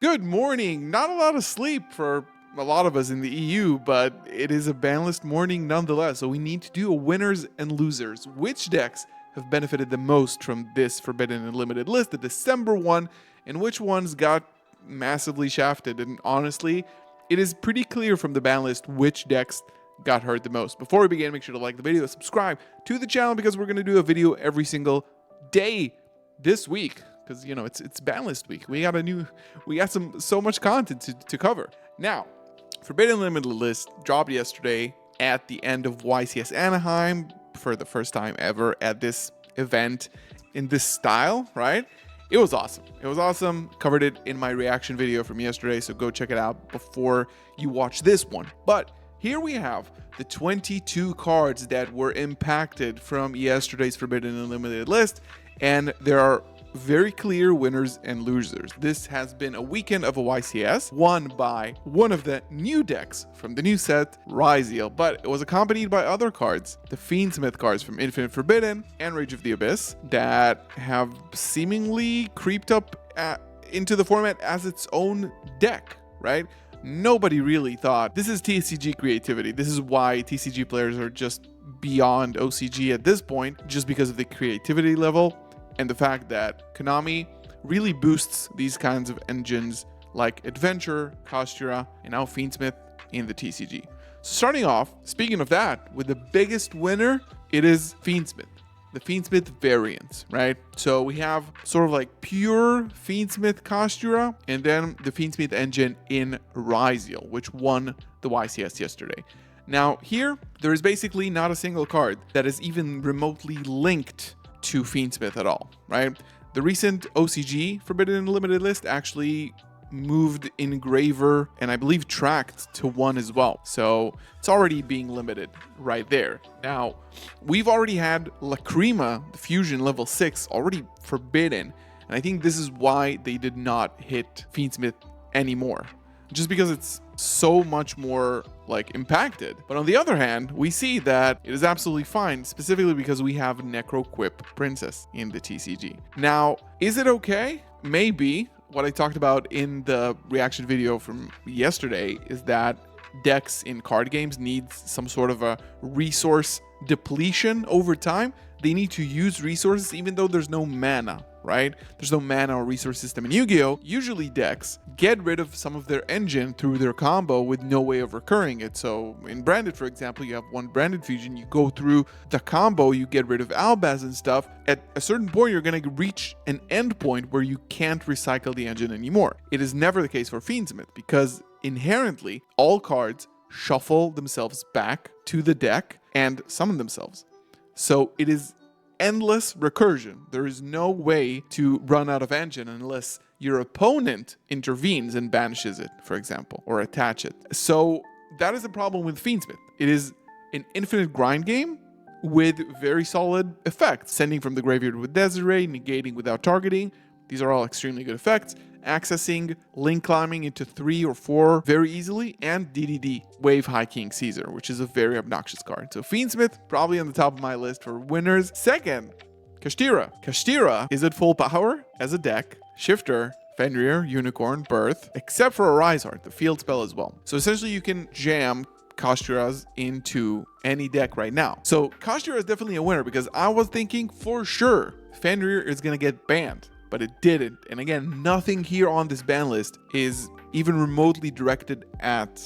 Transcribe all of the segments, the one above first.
Good morning. Not a lot of sleep for a lot of us in the EU, but it is a banlist morning nonetheless. So we need to do a winners and losers. Which decks have benefited the most from this Forbidden and Limited list, the December one, and which ones got massively shafted? And honestly, it is pretty clear from the ban list which decks got hurt the most. Before we begin, make sure to like the video, subscribe to the channel because we're going to do a video every single day this week. Because it's banlist week. We got so much content to cover. Now, Forbidden Limited list dropped yesterday at the end of YCS Anaheim for the first time ever at this event in this style, right? It was awesome. It was awesome. Covered it in my reaction video from yesterday, so go check it out before you watch this one. But here we have the 22 cards that were impacted from yesterday's Forbidden and Limited list, and there are very clear winners and losers. This has been a weekend of a YCS won by one of the new decks from the new set, Ryziel, but it was accompanied by other cards, the Fiendsmith cards from Infinite Forbidden and Rage of the Abyss, that have seemingly creeped up into the format as its own deck, right? Nobody really thought this is TCG creativity. This is why TCG players are just beyond OCG at this point, just because of the creativity level and the fact that Konami really boosts these kinds of engines like Adventure, Kastura, and now Fiendsmith in the TCG. So starting off, speaking of that, with the biggest winner, it is Fiendsmith. The Fiendsmith variants, right? So we have sort of like pure Fiendsmith Kastura, and then the Fiendsmith engine in Ryziel, which won the YCS yesterday. Now here, there is basically not a single card that is even remotely linked to Fiendsmith at all, right? The recent OCG Forbidden and Limited list actually moved Engraver and I believe Tracked to 1 as well. So it's already being limited right there. Now, we've already had Lacrima, the Fusion level 6, already forbidden. And I think this is why they did not hit Fiendsmith anymore. Just because it's so much more like impacted. But on the other hand, we see that it is absolutely fine, specifically because we have Necroquip Princess in the TCG. Now, is it okay? Maybe. What I talked about in the reaction video from yesterday is that decks in card games need some sort of a resource depletion over time. They need to use resources even though there's no mana, right? There's no mana or resource system in Yu-Gi-Oh! Usually decks get rid of some of their engine through their combo with no way of recurring it. So in Branded, for example, you have one Branded Fusion, you go through the combo, you get rid of Albaz and stuff. At a certain point, you're going to reach an end point where you can't recycle the engine anymore. It is never the case for Fiendsmith because inherently all cards shuffle themselves back to the deck and summon themselves. So it is endless recursion. There is no way to run out of engine unless your opponent intervenes and banishes it, for example, or attach it. So that is the problem with Fiendsmith. It is an infinite grind game with very solid effects. Sending from the graveyard with Desiree, negating without targeting. These are all extremely good effects. Accessing, link climbing into 3 or 4 very easily, and DDD, Wave High King Caesar, which is a very obnoxious card. So Fiendsmith, probably on the top of my list for winners. Second, Kashtira. Kashtira is at full power as a deck. Shifter, Fenrir, Unicorn, Birth, except for a Rise Heart, the field spell as well. So essentially you can jam Kashtiras into any deck right now. So Kashtira is definitely a winner because I was thinking for sure Fenrir is going to get banned, but it didn't. And again, nothing here on this ban list is even remotely directed at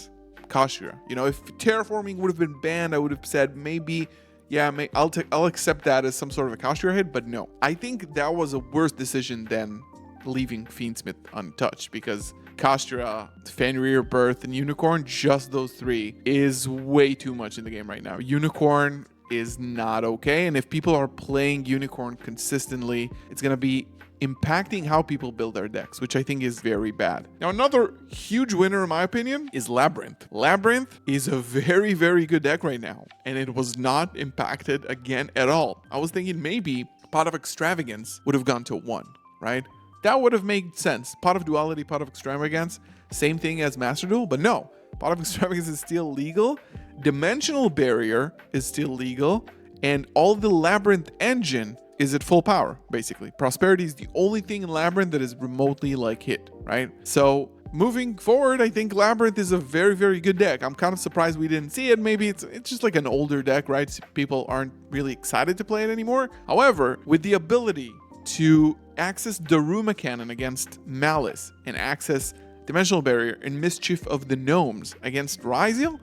Kashtira. You know, if Terraforming would have been banned, I would have said maybe, yeah, I'll accept that as some sort of a Kashtira hit, but no. I think that was a worse decision than leaving Fiendsmith untouched because Kashtira, Fenrir, Birth, and Unicorn, just those 3, is way too much in the game right now. Unicorn is not okay, and if people are playing Unicorn consistently, it's going to be impacting how people build their decks, which I think is very bad. Now, another huge winner, in my opinion, is Labyrinth. Labyrinth is a very, very good deck right now, and it was not impacted again at all. I was thinking maybe Pot of Extravagance would have gone to 1, right? That would have made sense. Pot of Duality, Pot of Extravagance, same thing as Master Duel, but no. Pot of Extravagance is still legal. Dimensional Barrier is still legal. And all the Labyrinth engine is at full power, basically. Prosperity is the only thing in Labyrinth that is remotely like hit, right? So moving forward, I think Labyrinth is a very, very good deck. I'm kind of surprised we didn't see it. Maybe it's just like an older deck, right? So people aren't really excited to play it anymore. However, with the ability to access Daruma Cannon against Malice and access Dimensional Barrier and Mischief of the Gnomes against Ryziel,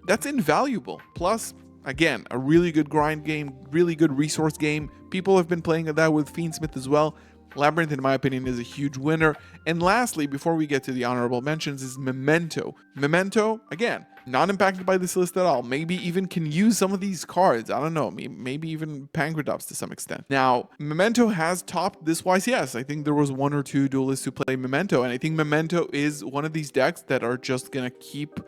that's invaluable. Plus, again, a really good grind game, really good resource game. People have been playing that with Fiendsmith as well. Labyrinth, in my opinion, is a huge winner. And lastly, before we get to the honorable mentions, is Memento. Memento, again, not impacted by this list at all. Maybe even can use some of these cards. I don't know. Maybe even Pangradops to some extent. Now, Memento has topped this YCS. I think there was 1 or 2 duelists who play Memento. And I think Memento is one of these decks that are just going to keep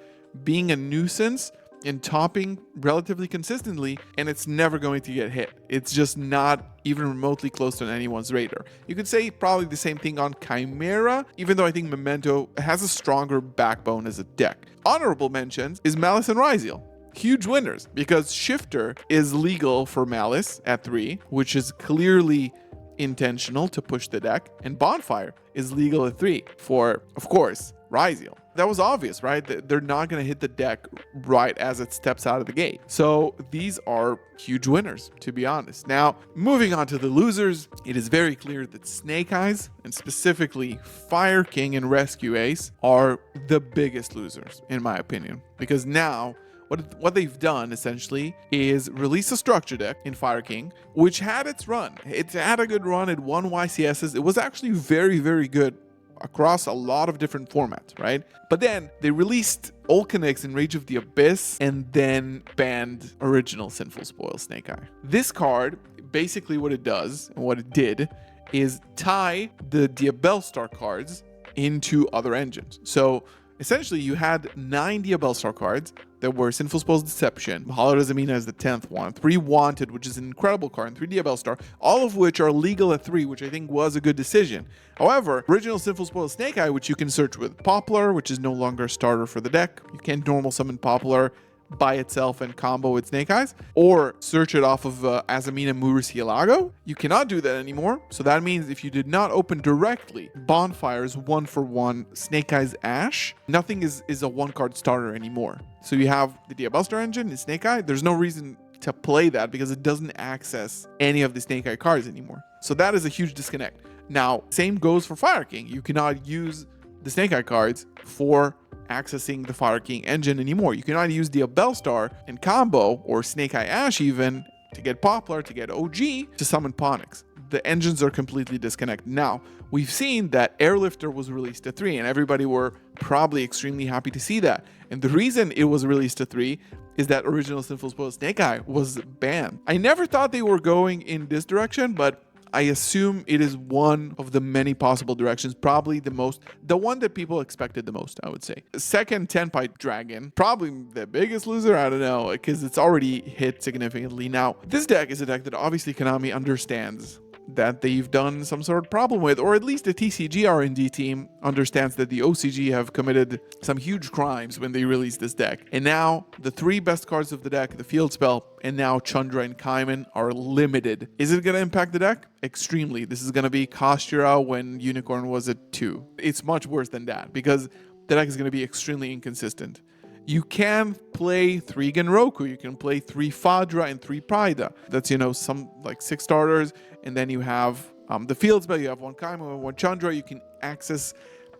being a nuisance and topping relatively consistently, and it's never going to get hit. It's just not even remotely close to anyone's radar. You could say probably the same thing on Chimera, even though I think Memento has a stronger backbone as a deck. Honorable mentions is Malice and Ryziel. Huge winners, because Shifter is legal for Malice at 3, which is clearly intentional to push the deck, and Bonfire is legal at 3 for, of course, Ryziel. That was obvious, right? They're not going to hit the deck right as it steps out of the gate. So these are huge winners, to be honest. Now, moving on to the losers, it is very clear that Snake Eyes, and specifically Fire King and Rescue Ace, are the biggest losers, in my opinion. Because now, what they've done, essentially, is release a structure deck in Fire King, which had its run. It's had a good run. It won YCSs. It was actually very, very good across a lot of different formats, right? But then they released Olcanix and Rage of the Abyss and then banned original Sinful Spoil Snake Eye. This card, basically what it does, and what it did, is tie the Diabellstar cards into other engines. So essentially you had 9 Diabellstar cards that were Sinful Spoil's Deception, Hollow Zamina as the 10th one, 3 Wanted, which is an incredible card, and 3 Diabellstar, all of which are legal at 3, which I think was a good decision. However, original Sinful Spoil Snake Eye, which you can search with Poplar, which is no longer a starter for the deck. You can't normal summon Poplar by itself and combo with Snake Eyes, or search it off of Azamina Murcielago. You cannot do that anymore. So that means if you did not open directly Bonfire's 1-for-1 Snake Eyes Ash, nothing is a 1-card starter anymore. So you have the Diabellstar engine and Snake Eye. There's no reason to play that because it doesn't access any of the Snake Eye cards anymore. So that is a huge disconnect. Now, same goes for Fire King. You cannot use the Snake Eye cards for accessing the Fire King engine anymore. You cannot use Diabellstar in combo or Snake Eye Ash even to get Poplar, to get OG, to summon Ponix. The engines are completely disconnected. Now, we've seen that Airlifter was released at 3, and everybody were probably extremely happy to see that. And the reason it was released at 3 is that original Sinful Spoil Snake Eye was banned. I never thought they were going in this direction, but I assume it is one of the many possible directions, probably the one that people expected the most, I would say. Second, Tenpai Dragon, probably the biggest loser, I don't know, because it's already hit significantly. Now, this deck is a deck that obviously Konami understands that they've done some sort of problem with, or at least the TCG R&D team understands that the OCG have committed some huge crimes when they released this deck. And now the 3 best cards of the deck, the Field Spell, and now Chandra and Kaiman, are limited. Is it going to impact the deck? Extremely. This is going to be Kashira when Unicorn was at 2. It's much worse than that because the deck is going to be extremely inconsistent. You can play 3 Genroku, you can play 3 Fadra and 3 Praida. That's, some like 6 starters. And then you have the Field Spell, you have 1 Kaiman and 1 Chandra. You can access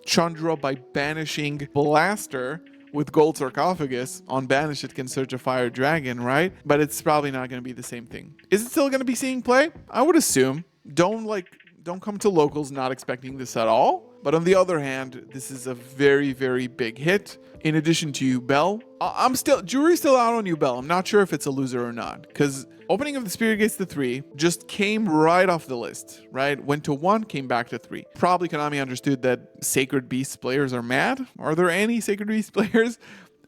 Chandra by banishing Blaster with Gold Sarcophagus. On Banish, it can search a Fire Dragon, right? But it's probably not going to be the same thing. Is it still going to be seeing play? I would assume. Don't come to locals not expecting this at all. But on the other hand, this is a very, very big hit. In addition to Ubel, jury's still out on Ubel. I'm not sure if it's a loser or not, because opening of the Spirit Gates to 3 just came right off the list, right? Went to 1, came back to 3. Probably Konami understood that Sacred Beast players are mad. Are there any Sacred Beast players?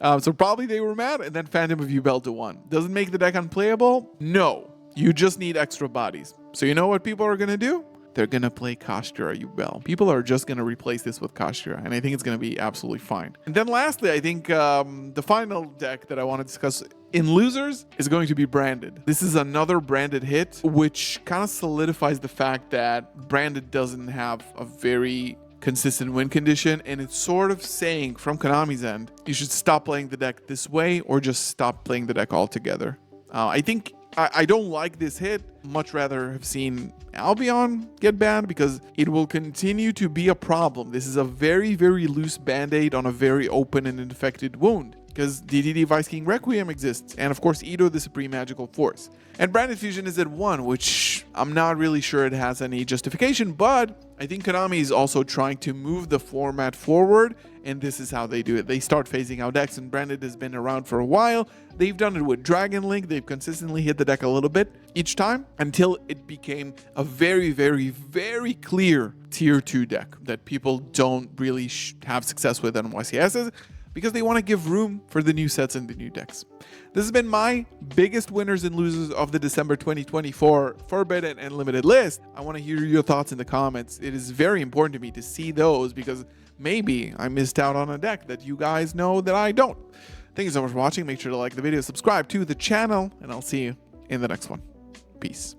So probably they were mad, and then Phantom of Ubel to 1. Does it make the deck unplayable? No. You just need extra bodies. So you know what people are going to do? they're going to play Kashtira, you bell. People are just going to replace this with Kashtira, and I think it's going to be absolutely fine. And then lastly, I think the final deck that I want to discuss in losers is going to be Branded. This is another Branded hit, which kind of solidifies the fact that Branded doesn't have a very consistent win condition, and it's sort of saying from Konami's end, you should stop playing the deck this way or just stop playing the deck altogether. I think I don't like this hit. Much rather have seen Albion get banned because it will continue to be a problem. This is a very, very loose band-aid on a very open and infected wound, because DDD Vice King Requiem exists, and of course Ito the Supreme Magical Force. And Branded Fusion is at 1, which I'm not really sure it has any justification, but I think Konami is also trying to move the format forward, and this is how they do it. They start phasing out decks, and Branded has been around for a while. They've done it with Dragon Link. They've consistently hit the deck a little bit each time until it became a very, very, very clear tier 2 deck that people don't really have success with on YCSs, because they want to give room for the new sets and the new decks. This has been my biggest winners and losers of the December 2024 Forbidden and Limited list. I want to hear your thoughts in the comments. It is very important to me to see those, because maybe I missed out on a deck that you guys know that I don't. Thank you so much for watching. Make sure to like the video, subscribe to the channel, and I'll see you in the next one. Peace.